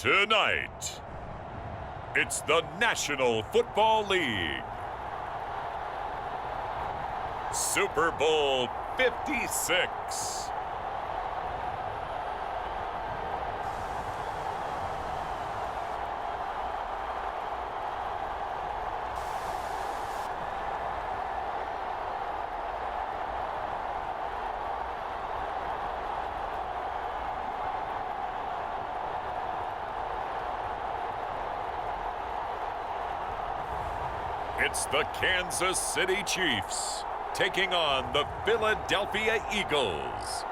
Tonight, it's the National Football League. Super Bowl 56. It's the Kansas City Chiefs taking on the Philadelphia Eagles.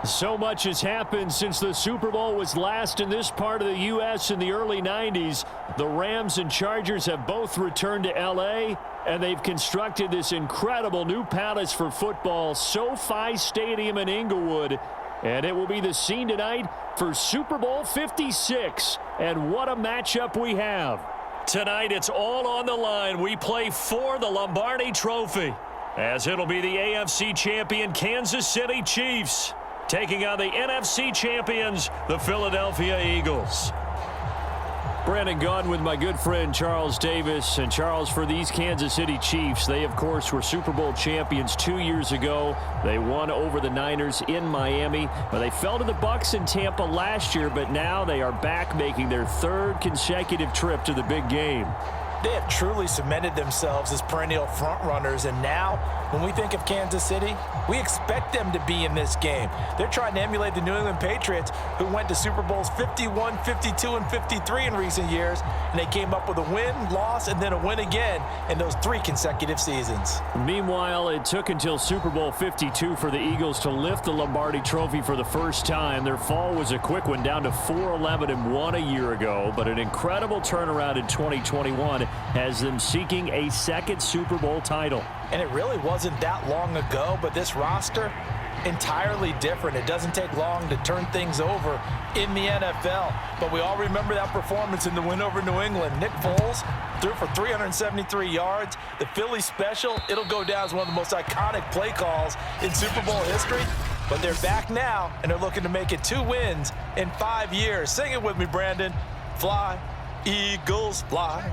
So much has happened since the Super Bowl was last in this part of the U.S. in the early 90s. The Rams and Chargers have both returned to L.A., and they've constructed this incredible new palace for football, SoFi Stadium in Inglewood. And it will be the scene tonight for Super Bowl 56. And what a matchup we have. Tonight, it's all on the line. We play for the Lombardi Trophy, as it'll be the AFC champion Kansas City Chiefs taking on the NFC champions, the Philadelphia Eagles. Brandon Gaudin with my good friend Charles Davis. And Charles, for these Kansas City Chiefs, they of course were Super Bowl champions 2 years ago. They won over the Niners in Miami. But they fell to the Bucs in Tampa last year, but now they are back making their third consecutive trip to the big game. They have truly cemented themselves as perennial frontrunners, and now, when we think of Kansas City, we expect them to be in this game. They're trying to emulate the New England Patriots, who went to Super Bowls 51, 52, and 53 in recent years, and they came up with a win, loss, and then a win again in those 3 consecutive seasons. Meanwhile, it took until Super Bowl 52 for the Eagles to lift the Lombardi Trophy for the first time. Their fall was a quick one, down to 4-11-1 a year ago, but an incredible turnaround in 2021 has them seeking a second Super Bowl title. And it really wasn't that long ago, but this roster, entirely different. It doesn't take long to turn things over in the NFL. But we all remember that performance in the win over New England. Nick Foles threw for 373 yards. The Philly special, it'll go down as one of the most iconic play calls in Super Bowl history. But they're back now, and they're looking to make it 2 wins in 5 years. Sing it with me, Brandon. Fly, Eagles, fly.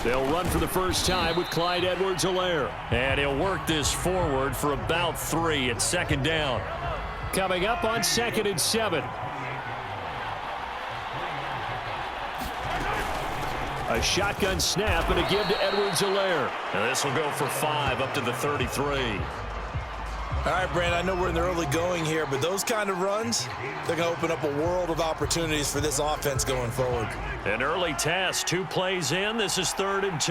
They'll run for the first time with Clyde Edwards-Helaire. And he'll work this forward for about 3 at second down. Coming up on 2nd and 7. A shotgun snap and a give to Edwards-Helaire. And this will go for 5 up to the 33. All right, Brandon, I know we're in the early going here, but those kind of runs, they're going to open up a world of opportunities for this offense going forward. An early test, 2 plays in. This is 3rd and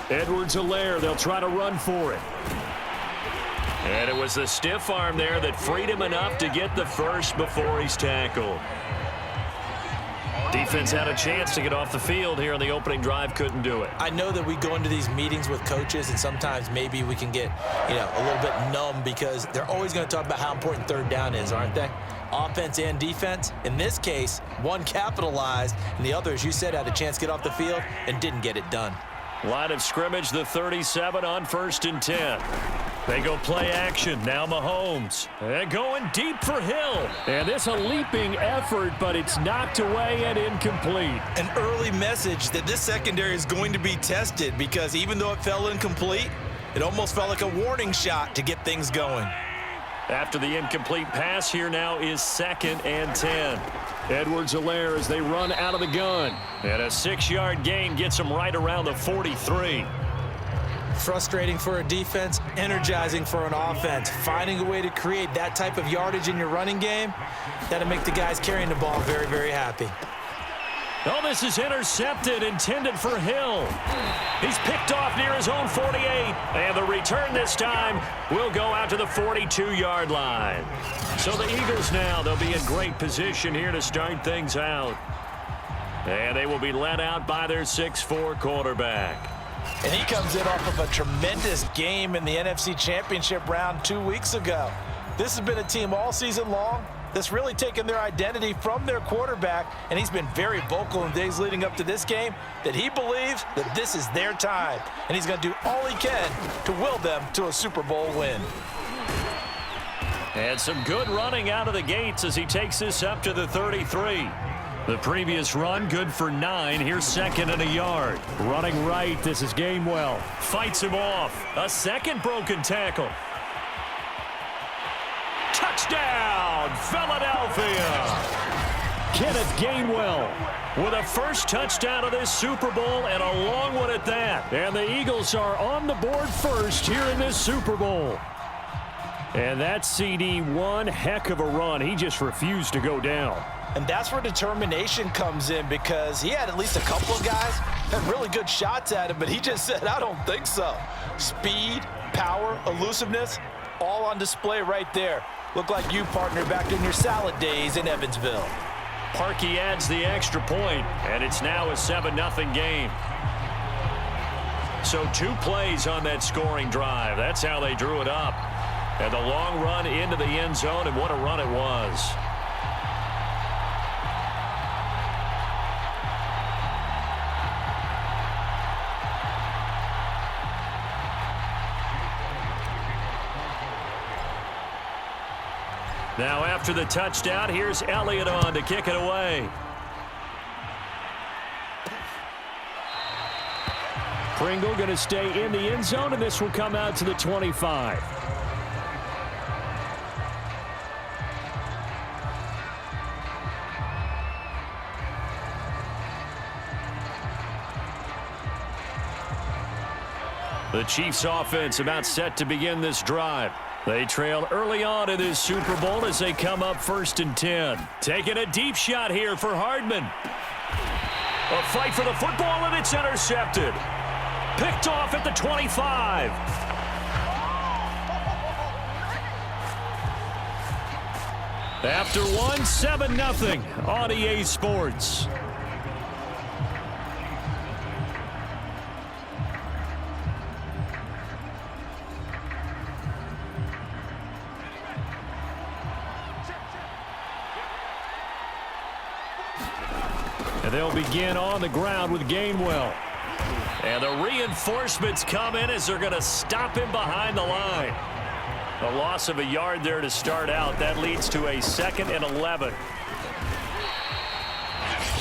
2. Edwards-Helaire, they'll try to run for it. And it was the stiff arm there that freed him enough to get the first before he's tackled. Defense had a chance to get off the field here on the opening drive, couldn't do it. I know that we go into these meetings with coaches, and sometimes maybe we can get, a little bit numb because they're always going to talk about how important 3rd down is, aren't they? Offense and defense. In this case, one capitalized, and the other, as you said, had a chance to get off the field and didn't get it done. Line of scrimmage, the 37 on 1st and 10. They go play action. Now Mahomes. And going deep for Hill. And this a leaping effort, but it's knocked away and incomplete. An early message that this secondary is going to be tested because even though it fell incomplete, it almost felt like a warning shot to get things going. After the incomplete pass, here now is 2nd and 10. Edwards-Helaire as they run out of the gun. And a 6-yard gain gets them right around the 43. Frustrating for a defense, energizing for an offense. Finding a way to create that type of yardage in your running game, that'll make the guys carrying the ball very, very happy. Oh, this is intercepted, intended for Hill. He's picked off near his own 48. And the return this time will go out to the 42-yard line. So the Eagles now, they'll be in great position here to start things out. And they will be led out by their 6'4" quarterback. And he comes in off of a tremendous game in the NFC Championship round 2 weeks ago. This has been a team all season long that's really taken their identity from their quarterback, and he's been very vocal in days leading up to this game that he believes that this is their time, and he's going to do all he can to will them to a Super Bowl win. And some good running out of the gates as he takes this up to the 33. The previous run, good for 9. Here's second and a yard. Running right, this is Gainwell. Fights him off. A second broken tackle. Touchdown, Philadelphia! Kenneth Gainwell with a first touchdown of this Super Bowl, and a long one at that. And the Eagles are on the board first here in this Super Bowl. And that CD, one heck of a run. He just refused to go down. And that's where determination comes in, because he had at least a couple of guys had really good shots at him, but he just said, I don't think so. Speed, power, elusiveness, all on display right there. Look like you, partner, back in your salad days in Evansville. Parkey adds the extra point, and it's now a 7-0 game. So 2 plays on that scoring drive. That's how they drew it up. And the long run into the end zone, and what a run it was. Now after the touchdown, here's Elliott on to kick it away. Pringle going to stay in the end zone, and this will come out to the 25. The Chiefs offense about set to begin this drive. They trail early on in this Super Bowl as they come up 1st and 10. Taking a deep shot here for Hardman. A fight for the football, and it's intercepted. Picked off at the 25. After one, 7-0 on EA Sports. And they'll begin on the ground with Gainwell. And the reinforcements come in as they're going to stop him behind the line. A loss of a yard there to start out. That leads to a 2nd and 11.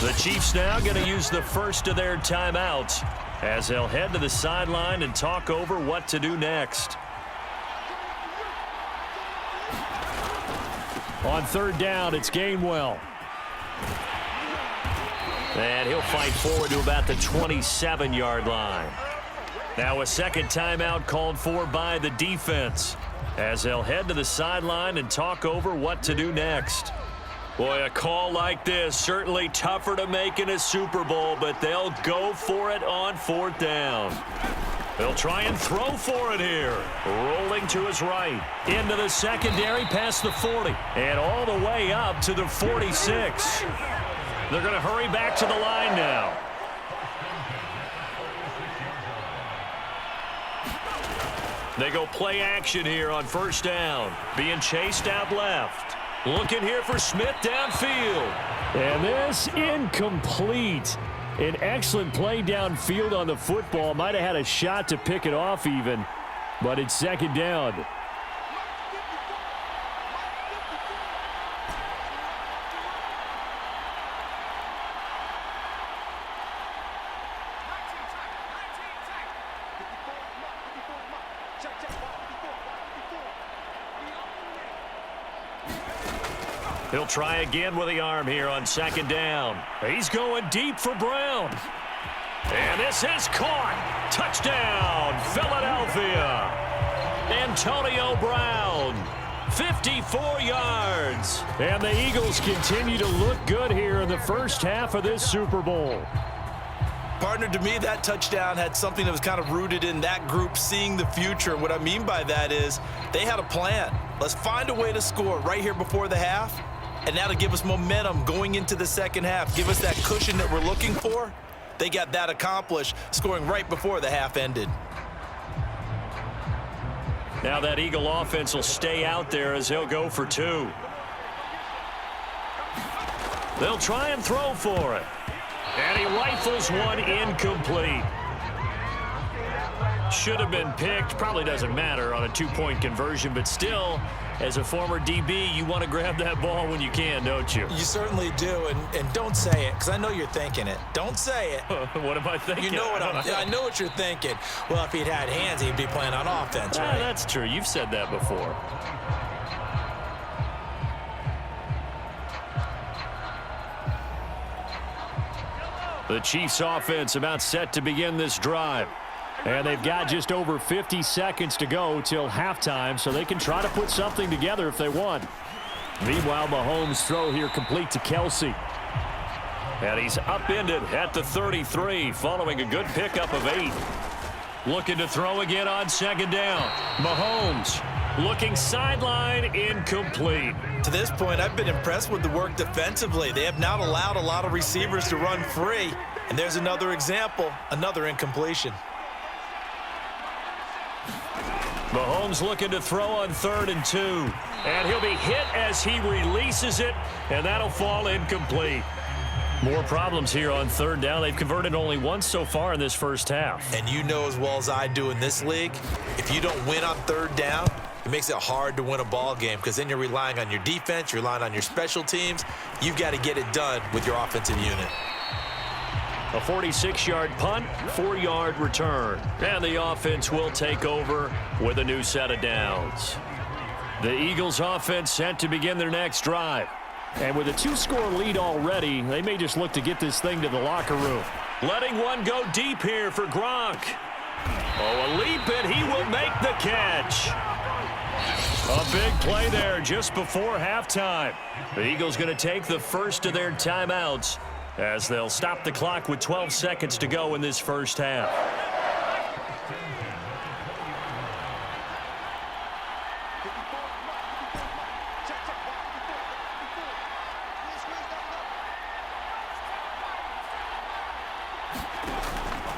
The Chiefs now going to use the first of their timeouts as they'll head to the sideline and talk over what to do next. On 3rd down, it's Gainwell. And he'll fight forward to about the 27-yard line. Now a second timeout called for by the defense as they'll head to the sideline and talk over what to do next. Boy, a call like this, certainly tougher to make in a Super Bowl, but they'll go for it on 4th down. They'll try and throw for it here. Rolling to his right. Into the secondary past the 40. And all the way up to the 46. They're going to hurry back to the line now. They go play action here on 1st down. Being chased out left. Looking here for Smith downfield. And this incomplete. An excellent play downfield on the football. Might have had a shot to pick it off even. But it's 2nd down. He'll try again with the arm here on 2nd down. He's going deep for Brown. And this is caught. Touchdown, Philadelphia. Antonio Brown, 54 yards. And the Eagles continue to look good here in the first half of this Super Bowl. Partner, to me, that touchdown had something that was kind of rooted in that group seeing the future. What I mean by that is they had a plan. Let's find a way to score right here before the half. And that'll give us momentum going into the second half. Give us that cushion that we're looking for. They got that accomplished, scoring right before the half ended. Now that Eagle offense will stay out there as he'll go for 2. They'll try and throw for it. And he rifles one incomplete. Should have been picked. Probably doesn't matter on a two-point conversion, but still, as a former DB, you want to grab that ball when you can, don't you? You certainly do, and don't say it, because I know you're thinking it. Don't say it. What am I thinking? You know what I know what you're thinking. Well, if he'd had hands, he'd be playing on offense, right? That's true. You've said that before. The Chiefs offense about set to begin this drive. And they've got just over 50 seconds to go till halftime, so they can try to put something together if they want. Meanwhile, Mahomes' throw here complete to Kelsey. And he's upended at the 33 following a good pickup of 8. Looking to throw again on second down. Mahomes looking sideline, incomplete. To this point, I've been impressed with the work defensively. They have not allowed a lot of receivers to run free. And there's another example, another incompletion. Mahomes looking to throw on 3rd and 2. And he'll be hit as he releases it, and that'll fall incomplete. More problems here on 3rd down. They've converted only once so far in this first half. And you know as well as I do in this league, if you don't win on 3rd down, it makes it hard to win a ball game because then you're relying on your defense, you're relying on your special teams. You've got to get it done with your offensive unit. A 46-yard punt, 4-yard return. And the offense will take over with a new set of downs. The Eagles offense set to begin their next drive. And with a 2-score lead already, they may just look to get this thing to the locker room. Letting one go deep here for Gronk. Oh, a leap, and he will make the catch. A big play there just before halftime. The Eagles going to take the first of their timeouts as they'll stop the clock with 12 seconds to go in this first half.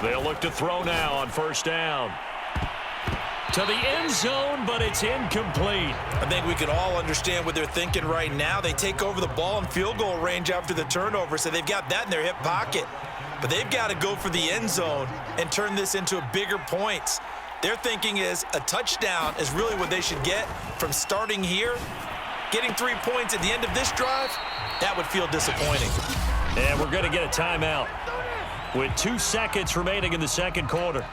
They'll look to throw now on 1st down. To the end zone, but it's incomplete. I think we can all understand what they're thinking right now. They take over the ball in field goal range after the turnover, so they've got that in their hip pocket. But they've got to go for the end zone and turn this into a bigger points. Their thinking is a touchdown is really what they should get from starting here. Getting 3 points at the end of this drive, that would feel disappointing. And we're going to get a timeout with 2 seconds remaining in the second quarter.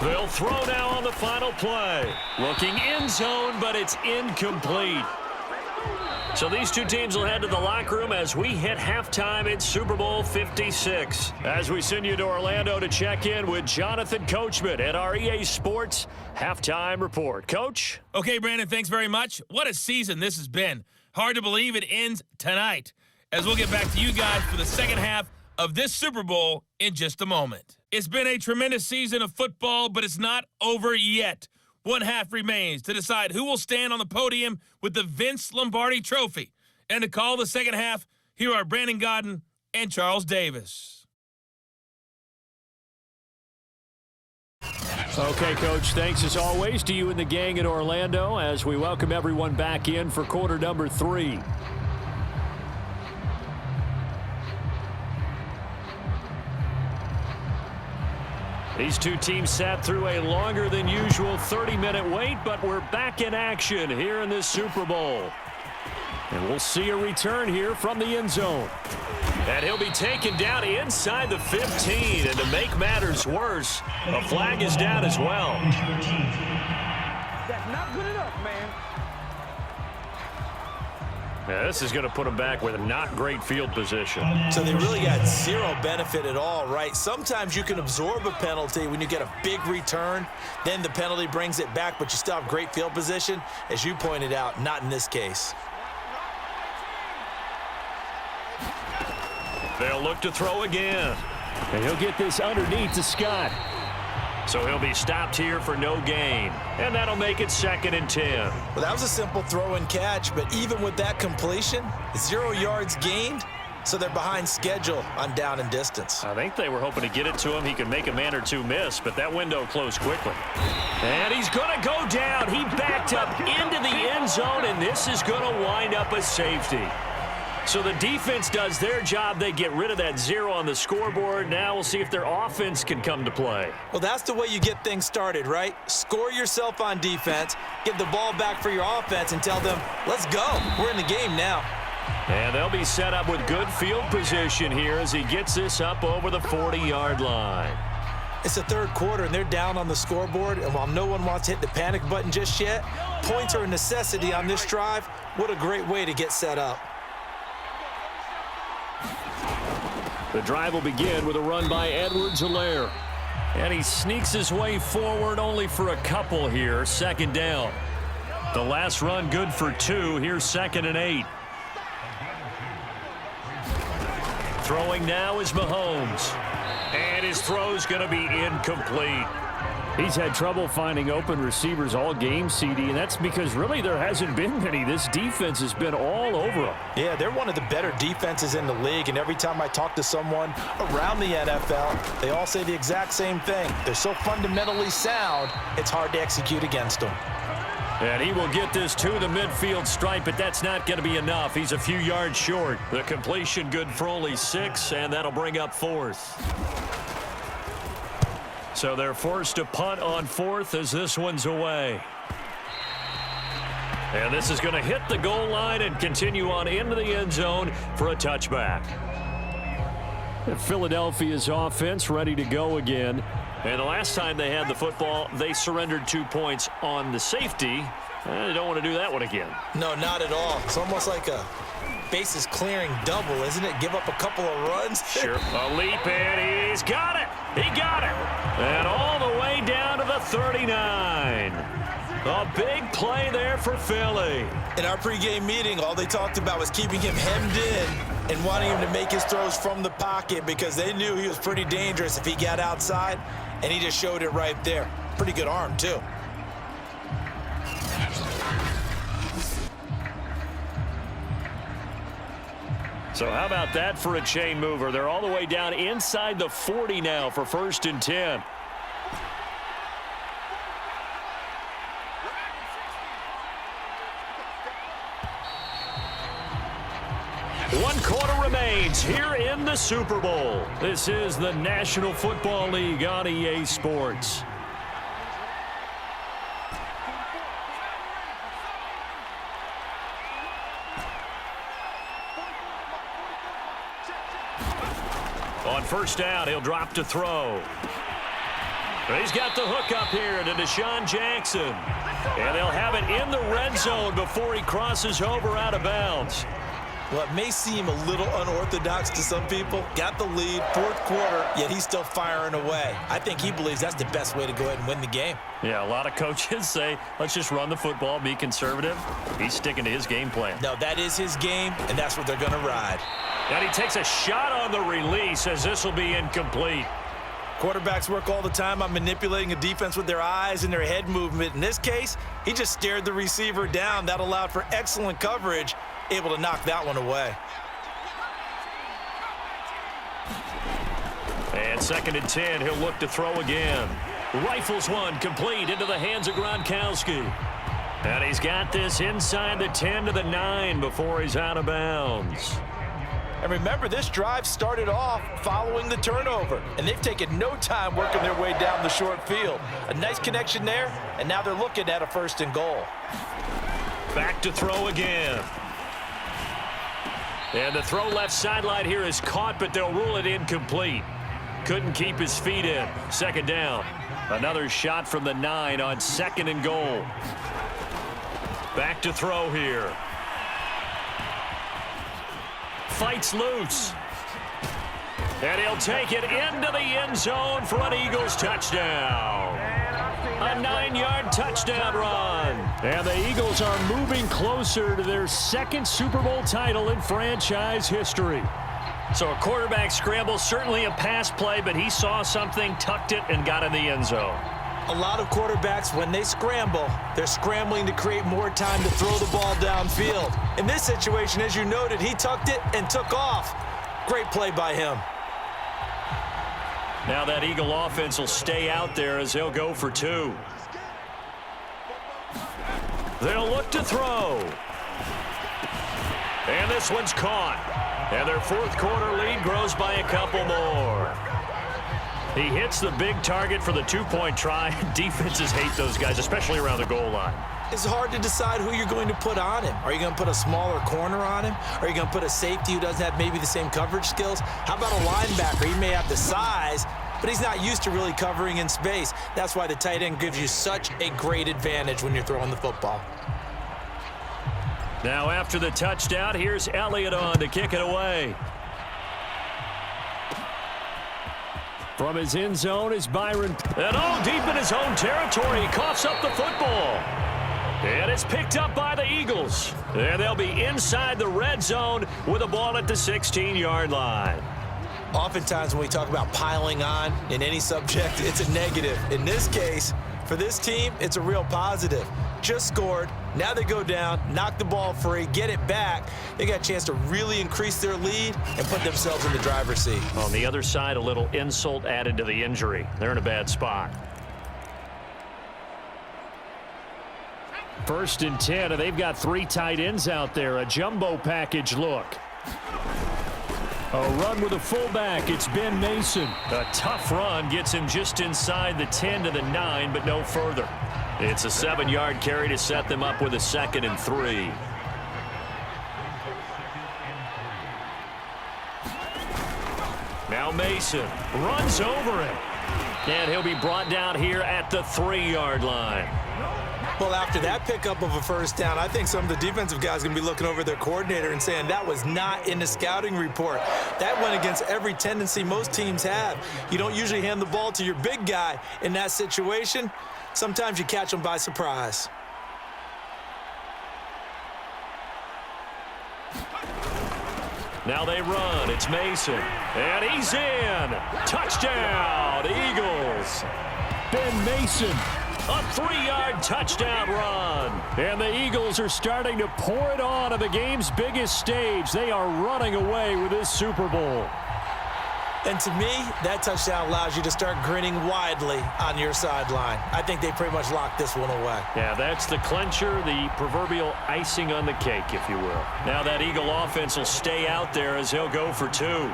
They'll throw now on the final play. Looking end zone, but it's incomplete. So these two teams will head to the locker room as we hit halftime in Super Bowl 56. As we send you to Orlando to check in with Jonathan Coachman at our EA Sports Halftime Report. Coach? Okay, Brandon, thanks very much. What a season this has been. Hard to believe it ends tonight, as we'll get back to you guys for the second half of this Super Bowl in just a moment. It's been a tremendous season of football, but it's not over yet. One half remains to decide who will stand on the podium with the Vince Lombardi Trophy. And to call the second half, here are Brandon Godden and Charles Davis. Okay, Coach, thanks as always to you and the gang in Orlando as we welcome everyone back in for quarter number 3. These two teams sat through a longer than usual 30-minute wait, but we're back in action here in this Super Bowl. And we'll see a return here from the end zone. And he'll be taken down inside the 15. And to make matters worse, a flag is down as well. That's not good enough, man. Yeah, this is going to put them back with a not great field position. So they really got zero benefit at all, right? Sometimes you can absorb a penalty when you get a big return. Then the penalty brings it back, but you still have great field position. As you pointed out, not in this case. They'll look to throw again. And he'll get this underneath to Scott. So he'll be stopped here for no gain. And that'll make it 2nd and 10. Well, that was a simple throw and catch, but even with that completion, 0 yards gained, so they're behind schedule on down and distance. I think they were hoping to get it to him. He could make a man or two miss, but that window closed quickly. And he's going to go down. He backed up into the end zone, and this is going to wind up a safety. So the defense does their job. They get rid of that 0 on the scoreboard. Now we'll see if their offense can come to play. Well, that's the way you get things started, right? Score yourself on defense, give the ball back for your offense, and tell them, let's go. We're in the game now. And they'll be set up with good field position here as he gets this up over the 40-yard line. It's the 3rd quarter, and they're down on the scoreboard. And while no one wants to hit the panic button just yet, points are a necessity on this drive. What a great way to get set up. The drive will begin with a run by Edwards-Helaire. And he sneaks his way forward only for a couple here. 2nd down. The last run good for 2. Here's 2nd and 8. Throwing now is Mahomes. And his throw's going to be incomplete. He's had trouble finding open receivers all game, CD, and that's because really there hasn't been many. This defense has been all over him. Yeah, they're one of the better defenses in the league, and every time I talk to someone around the NFL, they all say the exact same thing. They're so fundamentally sound, it's hard to execute against them. And he will get this to the midfield stripe, but that's not going to be enough. He's a few yards short. The completion good for only 6, and that'll bring up 4th. So they're forced to punt on 4th as this one's away. And this is going to hit the goal line and continue on into the end zone for a touchback. Philadelphia's offense ready to go again. And the last time they had the football, they surrendered 2 points on the safety. They don't want to do that one again. No, not at all. It's almost like a bases clearing double, isn't it? Give up a couple of runs. Sure. A leap, and he's got it. He got it. And all the way down to the 39. A big play there for Philly. In our pregame meeting, all they talked about was keeping him hemmed in and wanting him to make his throws from the pocket because they knew he was pretty dangerous if he got outside, and he just showed it right there. Pretty good arm, too. So how about that for a chain mover? They're all the way down inside the 40 now for 1st and 10. One quarter remains here in the Super Bowl. This is the National Football League on EA Sports. On 1st down, he'll drop to throw. He's got the hook up here to Deshaun Jackson. And they'll have it in the red zone before he crosses over out of bounds. Well, it may seem a little unorthodox to some people. Got the lead, 4th quarter, yet he's still firing away. I think he believes that's the best way to go ahead and win the game. Yeah, a lot of coaches say, let's just run the football, be conservative. He's sticking to his game plan. No, that is his game, and that's what they're going to ride. And he takes a shot on the release as this will be incomplete. Quarterbacks work all the time on manipulating a defense with their eyes and their head movement. In this case, he just stared the receiver down. That allowed for excellent coverage, able to knock that one away. And 2nd and 10, he'll look to throw again. Rifles one complete into the hands of Gronkowski. And he's got this inside the 10 to the 9 before he's out of bounds. And remember, this drive started off following the turnover, and they've taken no time working their way down the short field. A nice connection there, and now they're looking at a 1st and goal. Back to throw again. And the throw left sideline here is caught, but they'll rule it incomplete. Couldn't keep his feet in. 2nd down. Another shot from the 9 on 2nd and goal. Back to throw here. Fights loose. And he'll take it into the end zone for an Eagles touchdown. A 9-yard touchdown run. And the Eagles are moving closer to their 2nd Super Bowl title in franchise history. So a quarterback scramble, certainly a pass play, but he saw something, tucked it, and got in the end zone. A lot of quarterbacks, when they scramble, they're scrambling to create more time to throw the ball downfield. In this situation, as you noted, he tucked it and took off. Great play by him. Now that Eagle offense will stay out there as they'll go for 2. They'll look to throw. And this one's caught. And their fourth quarter lead grows by a couple more. He hits the big target for the 2-point try. Defenses hate those guys, especially around the goal line. It's hard to decide who you're going to put on him. Are you going to put a smaller corner on him? Are you going to put a safety who doesn't have maybe the same coverage skills? How about a linebacker? He may have the size, but he's not used to really covering in space. That's why the tight end gives you such a great advantage when you're throwing the football. Now after the touchdown, here's Elliott on to kick it away. From his end zone is Byron. And deep in his own territory, he coughs up the football. And it's picked up by the Eagles. And they'll be inside the red zone with a ball at the 16-yard line. Oftentimes when we talk about piling on in any subject, it's a negative. In this case, for this team, it's a real positive. Just scored. Now they go down, knock the ball free, get it back. They got a chance to really increase their lead and put themselves in the driver's seat. On the other side, a little insult added to the injury. They're in a bad spot. 1st and 10, and they've got 3 tight ends out there. A jumbo package look. A run with a fullback. It's Ben Mason. A tough run gets him just inside the 10 to the 9, but no further. It's a 7-yard carry to set them up with a 2nd and 3. Now Mason runs over him. And he'll be brought down here at the 3-yard line. Well, after that pickup of a 1st down, I think some of the defensive guys are going to be looking over their coordinator and saying that was not in the scouting report. That went against every tendency most teams have. You don't usually hand the ball to your big guy in that situation. Sometimes you catch them by surprise. Now they run. It's Mason. And he's in. Touchdown, Eagles. Ben Mason. A 3-yard touchdown run. And the Eagles are starting to pour it on the game's biggest stage. They are running away with this Super Bowl. And to me, that touchdown allows you to start grinning widely on your sideline. I think they pretty much locked this one away. Yeah, that's the clincher, the proverbial icing on the cake, if you will. Now that Eagle offense will stay out there as he'll go for 2.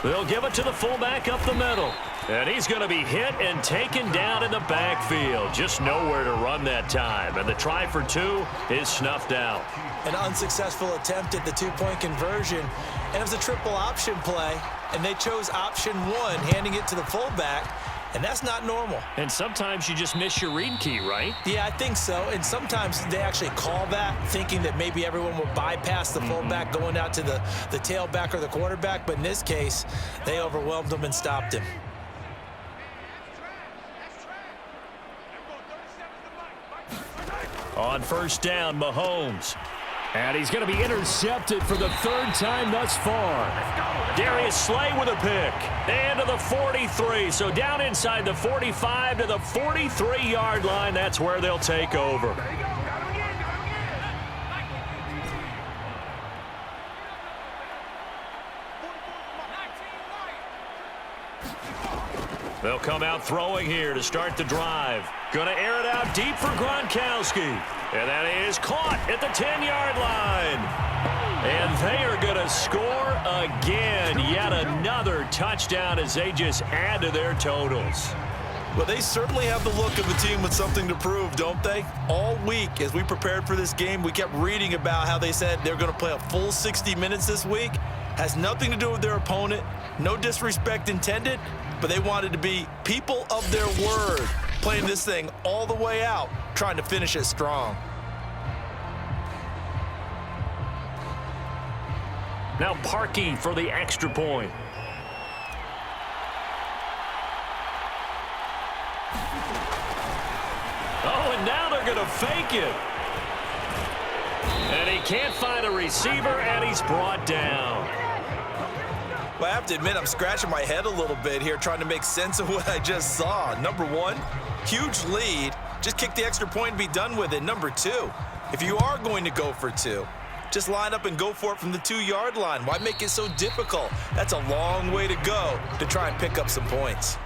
They'll give it to the fullback up the middle. And he's going to be hit and taken down in the backfield. Just nowhere to run that time. And the try for 2 is snuffed out. An unsuccessful attempt at the 2-point conversion. And it was a triple option play. And they chose option 1, handing it to the fullback. And that's not normal. And sometimes you just miss your read key, right? Yeah, I think so. And sometimes they actually call that, thinking that maybe everyone will bypass the fullback going out to the tailback or the quarterback. But in this case, they overwhelmed him and stopped him. On 1st down, Mahomes. And he's going to be intercepted for the 3rd time thus far. Darius Slay with a pick. And to the 43. So down inside the 45 to the 43-yard line. That's where they'll take over. They'll come out throwing here to start the drive. Going to air it out deep for Gronkowski. And that is caught at the 10-yard line. And they are going to score again. Yet another touchdown as they just add to their totals. Well, they certainly have the look of a team with something to prove, don't they? All week, as we prepared for this game, we kept reading about how they said they're going to play a full 60 minutes this week. Has nothing to do with their opponent. No disrespect intended, but they wanted to be people of their word, playing this thing all the way out, trying to finish it strong. Now Parkey for the extra point. Oh, and now they're going to fake it. And he can't find a receiver, and he's brought down. Well, I have to admit, I'm scratching my head a little bit here trying to make sense of what I just saw. Number one, huge lead. Just kick the extra point and be done with it. Number two, if you are going to go for two, just line up and go for it from the 2-yard line. Why make it so difficult? That's a long way to go to try and pick up some points.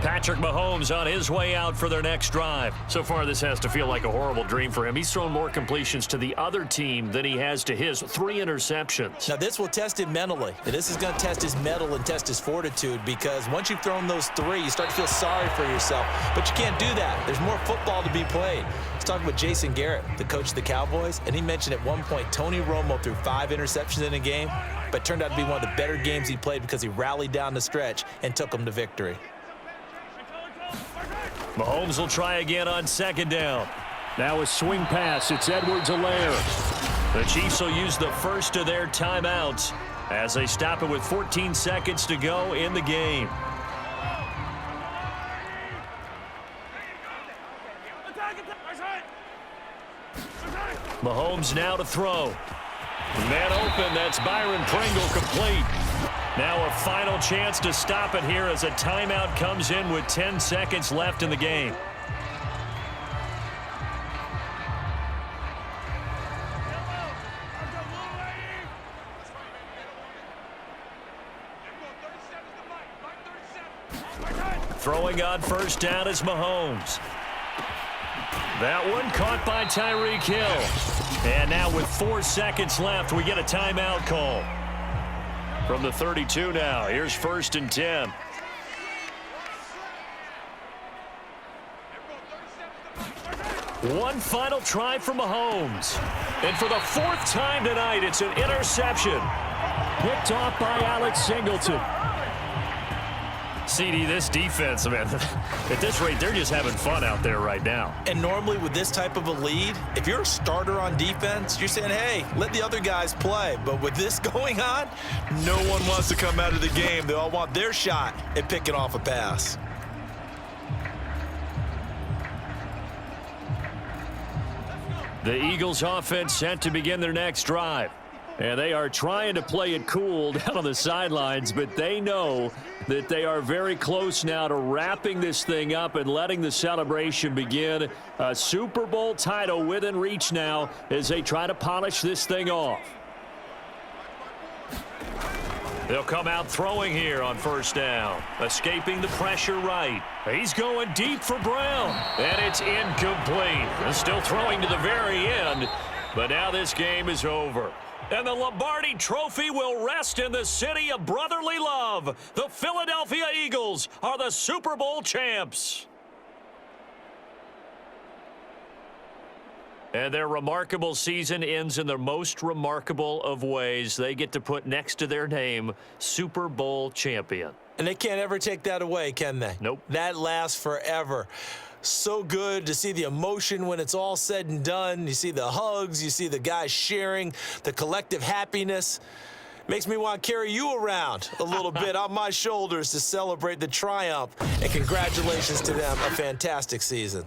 Patrick Mahomes on his way out for their next drive. So far, this has to feel like a horrible dream for him. He's thrown more completions to the other team than he has to his. 3 interceptions. Now, this will test him mentally. And this is going to test his mettle and test his fortitude, because once you've thrown those 3, you start to feel sorry for yourself. But you can't do that. There's more football to be played. I was talking with Jason Garrett, the coach of the Cowboys, and he mentioned at one point Tony Romo threw 5 interceptions in a game, but it turned out to be one of the better games he played because he rallied down the stretch and took them to victory. Mahomes will try again on 2nd down. Now a swing pass. It's Edwards-Helaire. The Chiefs will use the first of their timeouts as they stop it with 14 seconds to go in the game. Mahomes now to throw. Man open. That's Byron Pringle complete. Now a final chance to stop it here as a timeout comes in with 10 seconds left in the game. Throwing on 1st down is Mahomes. That one caught by Tyreek Hill. And now with 4 seconds left, we get a timeout call. From the 32 now, here's 1st and 10. One final try for Mahomes. And for the 4th time tonight, it's an interception. Picked off by Alex Singleton. CD, this defense, man, at this rate, they're just having fun out there right now. And normally with this type of a lead, if you're a starter on defense, you're saying, hey, let the other guys play. But with this going on, no one wants to come out of the game. They all want their shot at picking off a pass. The Eagles offense set to begin their next drive. And they are trying to play it cool down on the sidelines, but they know that they are very close now to wrapping this thing up and letting the celebration begin. A Super Bowl title within reach now as they try to polish this thing off. They'll come out throwing here on 1st down. Escaping the pressure right. He's going deep for Brown. And it's incomplete. Still throwing to the very end. But now this game is over. And the Lombardi Trophy will rest in the city of brotherly love. The Philadelphia Eagles are the Super Bowl champs. And their remarkable season ends in the most remarkable of ways. They get to put next to their name, Super Bowl champion. And they can't ever take that away, can they? Nope. That lasts forever. So good to see the emotion when it's all said and done. You see the hugs, you see the guys sharing, the collective happiness. Makes me want to carry you around a little bit on my shoulders to celebrate the triumph. And congratulations to them, a fantastic season.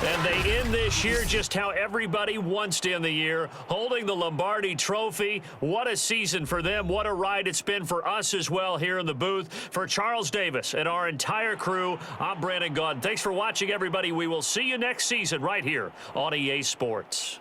And they end this year just how everybody wants to end the year, holding the Lombardi Trophy. What a season for them. What a ride it's been for us as well here in the booth. For Charles Davis and our entire crew, I'm Brandon Gaudin. Thanks for watching, everybody. We will see you next season right here on EA Sports.